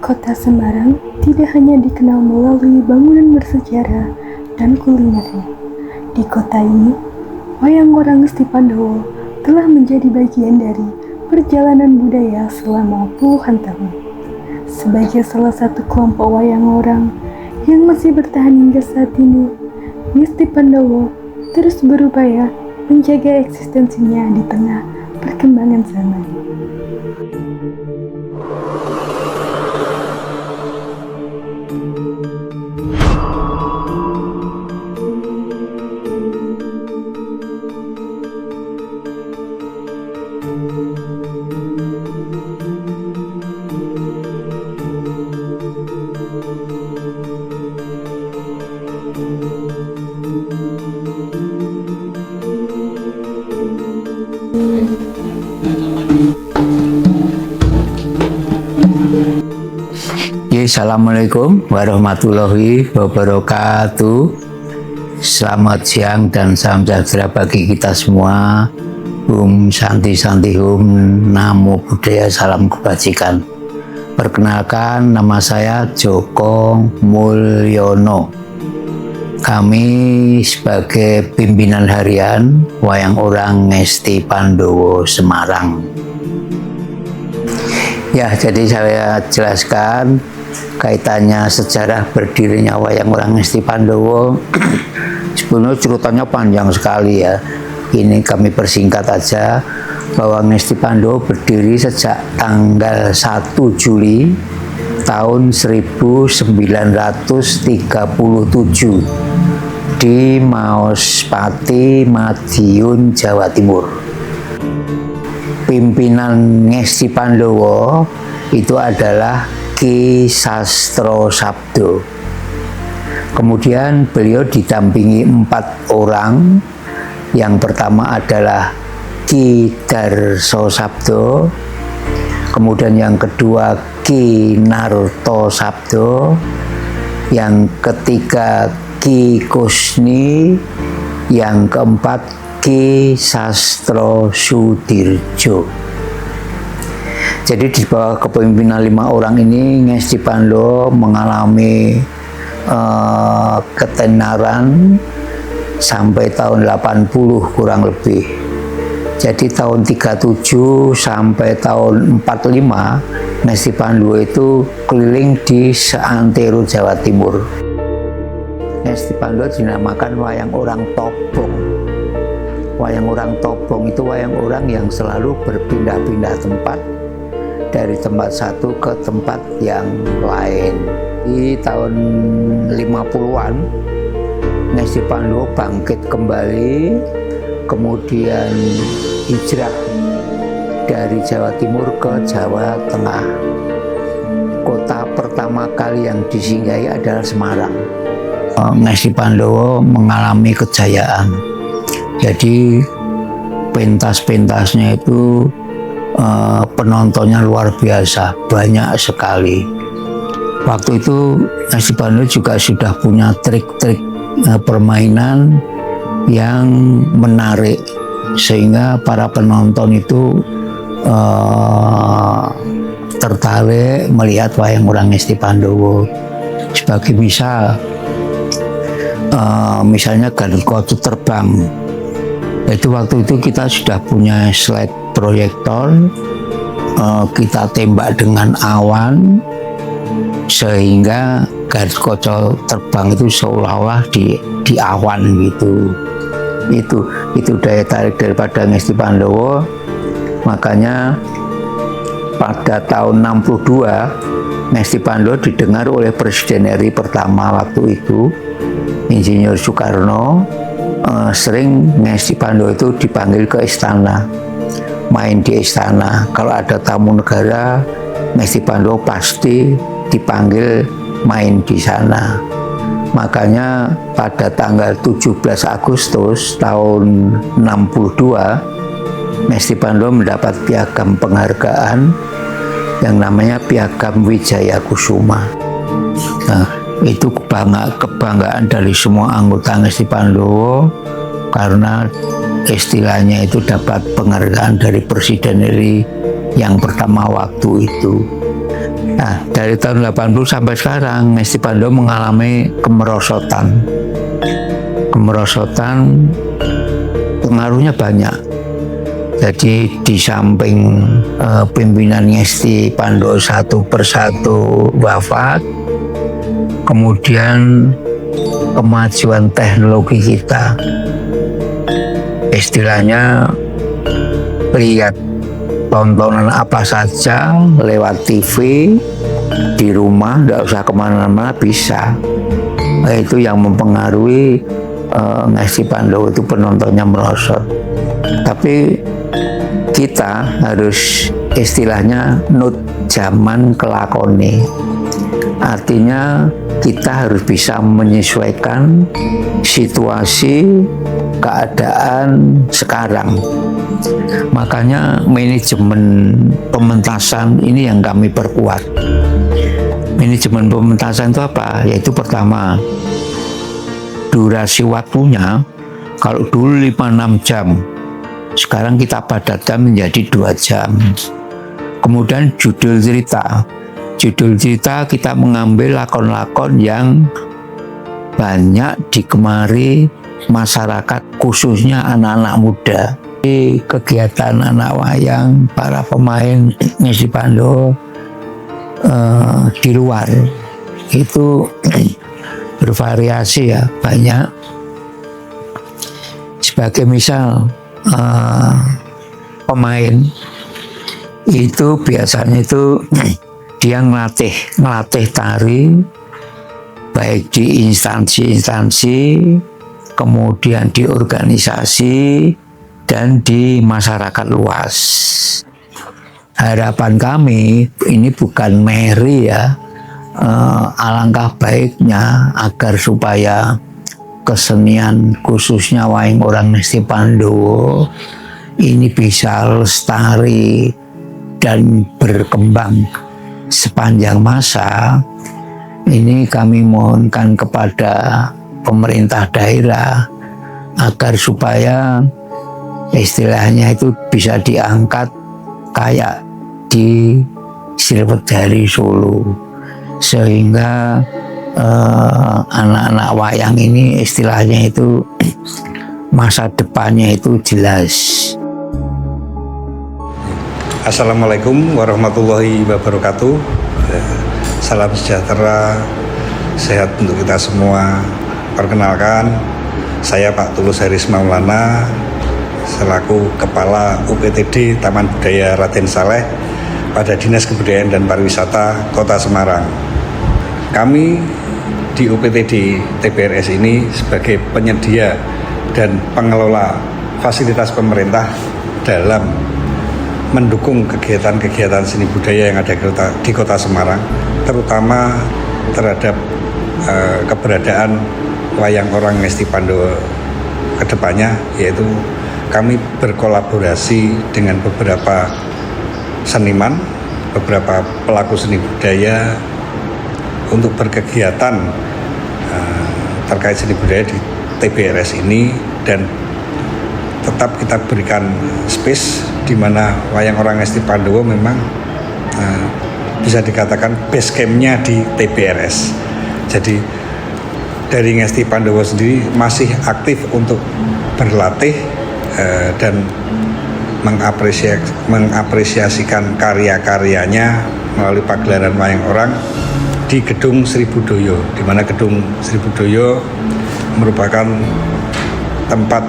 Kota Semarang tidak hanya dikenal melalui bangunan bersejarah dan kulinernya. Di kota ini, wayang orang Ngesti Pandowo telah menjadi bagian dari perjalanan budaya selama puluhan tahun. Sebagai salah satu kelompok wayang orang yang masih bertahan hingga saat ini, Ngesti Pandowo terus berupaya menjaga eksistensinya di tengah perkembangan zaman. Assalamualaikum warahmatullahi wabarakatuh. Selamat siang dan salam sejahtera bagi kita semua. Santi Santi Namo Buddhaya, salam kebajikan. Perkenalkan, nama saya Joko Mulyono. Kami sebagai pimpinan harian Wayang Orang Ngesti Pandowo Semarang. Ya, jadi saya jelaskan kaitannya sejarah berdirinya Wayang Orang Ngesti Pandowo. Sebenarnya ceritanya panjang sekali ya. Ini kami persingkat aja bahwa Ngesti Pandowo berdiri sejak tanggal 1 Juli tahun 1937 di Maospati, Madiun, Jawa Timur. Pimpinan Ngesti Pandowo itu adalah Ki Sastro Sabdo. Kemudian beliau didampingi 4 orang. Yang pertama adalah Ki Darso Sabdo, kemudian yang kedua Ki Narto Sabdo, yang ketiga Ki Kusni, yang keempat Ki Sastro Sudirjo. Jadi di bawah kepemimpinan 5 orang ini, Ngesti Pandowo mengalami ketenaran sampai tahun 80 kurang lebih. Jadi tahun 37 sampai tahun 45, Ngesti Pandowo itu keliling di seantero Jawa Timur. Ngesti Pandowo dinamakan Wayang Orang Tobong. Wayang Orang Tobong itu wayang orang yang selalu berpindah-pindah tempat dari tempat satu ke tempat yang lain. Di tahun 50-an, Ngesti Pandowo bangkit kembali, kemudian hijrah dari Jawa Timur ke Jawa Tengah. Kota pertama kali yang disinggahi adalah Semarang. Ngesti Pandowo mengalami kejayaan. Jadi pentas-pentasnya itu penontonnya luar biasa, banyak sekali. Waktu itu Ngesti Pandowo juga sudah punya trik-trik permainan yang menarik, sehingga para penonton itu tertarik melihat wayang orang Ngesti Pandowo. Sebagai misal, misalnya Gatot terbang. Itu waktu itu kita sudah punya slide proyektor, kita tembak dengan awan sehingga Gatot Kaca terbang itu seolah-olah di awan gitu. Itu daya tarik daripada Ngesti Pandowo. Makanya pada tahun 62 Ngesti Pandowo didengar oleh Presiden RI pertama waktu itu, Insinyur Soekarno. Sering Ngesti Pandowo itu dipanggil ke istana, main di istana. Kalau ada tamu negara, Ngesti Pandowo pasti dipanggil main di sana. Makanya pada tanggal 17 Agustus tahun 62, Ngesti Pandowo mendapat piagam penghargaan yang namanya Piagam Wijaya Kusuma. Nah, itu kebanggaan dari semua anggota Ngesti Pandowo karena istilahnya itu dapat penghargaan dari Presiden RI yang pertama waktu itu. Nah, dari tahun 80 sampai sekarang Ngesti Pandowo mengalami kemerosotan. Kemerosotan pengaruhnya banyak. Jadi di samping pimpinan Ngesti Pandowo satu persatu wafat, kemudian kemajuan teknologi kita, istilahnya lihat tontonan apa saja lewat TV di rumah, nggak usah kemana-mana bisa. Itu yang mempengaruhi Ngesti Pandowo itu penontonnya merosot. Tapi kita harus istilahnya nut zaman kelakone. Artinya kita harus bisa menyesuaikan situasi keadaan sekarang. Makanya manajemen pementasan ini yang kami perkuat. Manajemen pementasan itu apa? Yaitu pertama, durasi waktunya kalau dulu 5-6 jam, sekarang kita padatkan menjadi 2 jam. Kemudian judul cerita kita mengambil lakon-lakon yang banyak digemari masyarakat, khususnya anak-anak muda. Kegiatan anak wayang, para pemain Ngesti Pandowo di luar itu bervariasi ya, banyak. Sebagai misal pemain itu biasanya itu dia ngelatih tari baik di instansi-instansi, kemudian di organisasi dan di masyarakat luas. Harapan kami ini bukan meri ya, alangkah baiknya agar supaya kesenian khususnya wayang orang Ngesti Pandowo ini bisa lestari dan berkembang sepanjang masa. Ini kami mohonkan kepada pemerintah daerah agar supaya istilahnya itu bisa diangkat kayak di Sriwedari Solo, sehingga anak-anak wayang ini istilahnya itu masa depannya itu jelas. Assalamualaikum warahmatullahi wabarakatuh. Salam sejahtera, sehat untuk kita semua. Perkenalkan, saya Pak Tulus Haris Maulana selaku Kepala UPTD Taman Budaya Raden Saleh pada Dinas Kebudayaan dan Pariwisata Kota Semarang. Kami di UPTD TBRS ini sebagai penyedia dan pengelola fasilitas pemerintah dalam mendukung kegiatan-kegiatan seni budaya yang ada di Kota Semarang, terutama terhadap keberadaan wayang orang Ngesti Pandowo kedepannya, yaitu kami berkolaborasi dengan beberapa seniman, beberapa pelaku seni budaya untuk berkegiatan terkait seni budaya di TBRS ini, dan tetap kita berikan space di mana wayang orang Ngesti Pandowo memang bisa dikatakan base camp-nya di TBRS. Jadi dari Ngesti Pandowo sendiri masih aktif untuk berlatih dan mengapresiasikan karya-karyanya melalui pagelaran wayang orang di Gedung Sri Budoyo, di mana Gedung Sri Budoyo merupakan tempat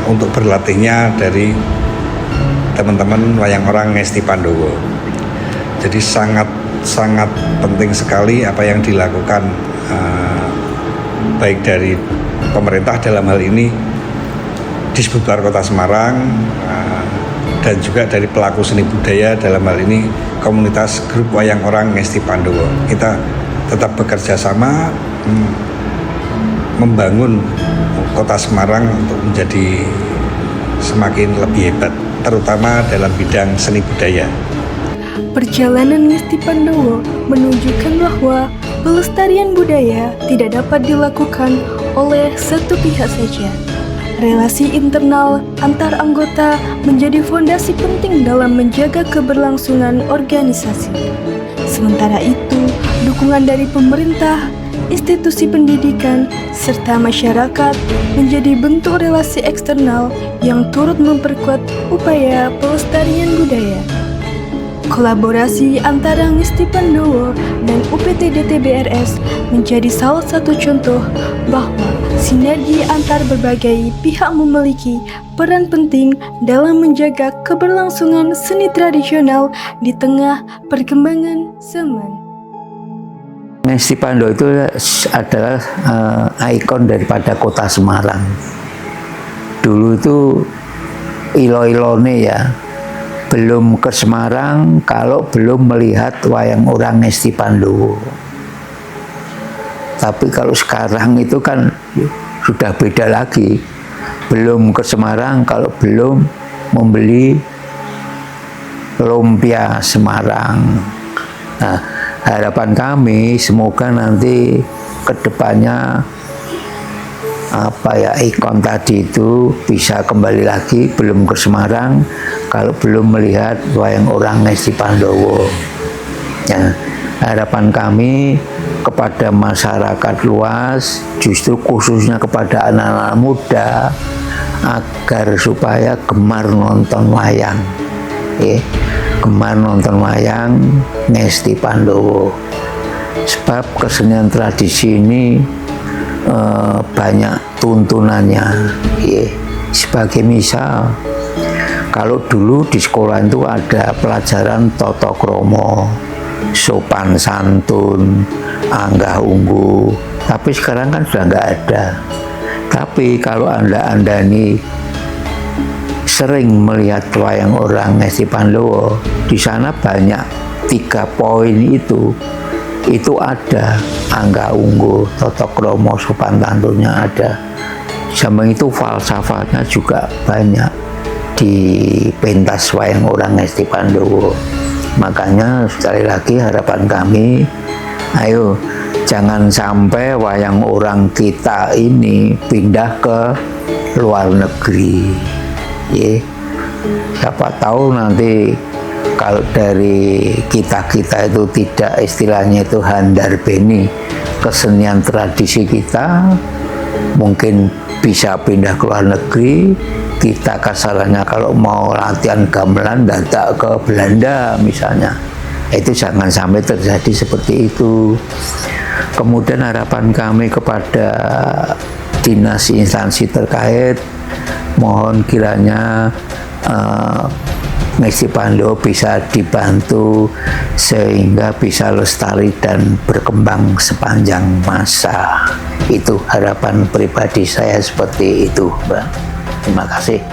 untuk berlatihnya dari teman-teman wayang orang Ngesti Pandowo. Jadi sangat penting sekali apa yang dilakukan baik dari pemerintah dalam hal ini Disbudpar Kota Semarang dan juga dari pelaku seni budaya dalam hal ini komunitas grup wayang orang Ngesti Pandowo. Kita tetap bekerja sama membangun Kota Semarang untuk menjadi semakin lebih hebat, terutama dalam bidang seni budaya. Perjalanan Ngesti Pandowo menunjukkan bahwa pelestarian budaya tidak dapat dilakukan oleh satu pihak saja. relasi internal antar anggota menjadi fondasi penting dalam menjaga keberlangsungan organisasi. Sementara itu, dukungan dari pemerintah, institusi pendidikan, serta masyarakat menjadi bentuk relasi eksternal yang turut memperkuat upaya pelestarian budaya. Kolaborasi antara Ngesti Pandowo dan UPT-DTBRS menjadi salah satu contoh bahwa sinergi antar berbagai pihak memiliki peran penting dalam menjaga keberlangsungan seni tradisional di tengah perkembangan zaman. Ngesti Pandowo itu adalah ikon daripada kota Semarang. Dulu itu ilo-ilone ya, belum ke Semarang kalau belum melihat wayang orang Ngesti Pandowo. Tapi kalau sekarang itu kan sudah beda lagi. Belum ke Semarang kalau belum membeli lumpia Semarang. Nah, harapan kami semoga nanti kedepannya ikon tadi itu bisa kembali lagi, belum ke Semarang kalau belum melihat wayang orang Ngesti Pandowo. Ya, harapan kami kepada masyarakat luas, justru khususnya kepada anak-anak muda, agar supaya gemar nonton wayang, gemar nonton wayang Ngesti Pandowo. Sebab kesenian tradisi ini banyak tuntunannya. Sebagai misal, kalau dulu di sekolah itu ada pelajaran tata krama, sopan santun, anggah ungguh, tapi sekarang kan sudah nggak ada. Tapi kalau anda ini sering melihat wayang orang Ngesti Pandowo, di sana banyak 3 poin itu ada anggah ungguh, tata krama, sopan santunnya ada. Sama itu falsafatnya juga banyak di pentas wayang orang Ngesti Pandowo. Makanya sekali lagi harapan kami, ayo jangan sampai wayang orang kita ini pindah ke luar negeri. Siapa tahu nanti kalau dari kita itu tidak, istilahnya itu handar beni kesenian tradisi kita, mungkin bisa pindah ke luar negeri. Kita kasarannya kalau mau latihan gamelan datang ke Belanda misalnya, itu jangan sampai terjadi seperti itu. Kemudian harapan kami kepada dinas instansi terkait, mohon kiranya Ngesti Pandowo bisa dibantu sehingga bisa lestari dan berkembang sepanjang masa. Itu harapan pribadi saya seperti itu, Mbak. Terima kasih.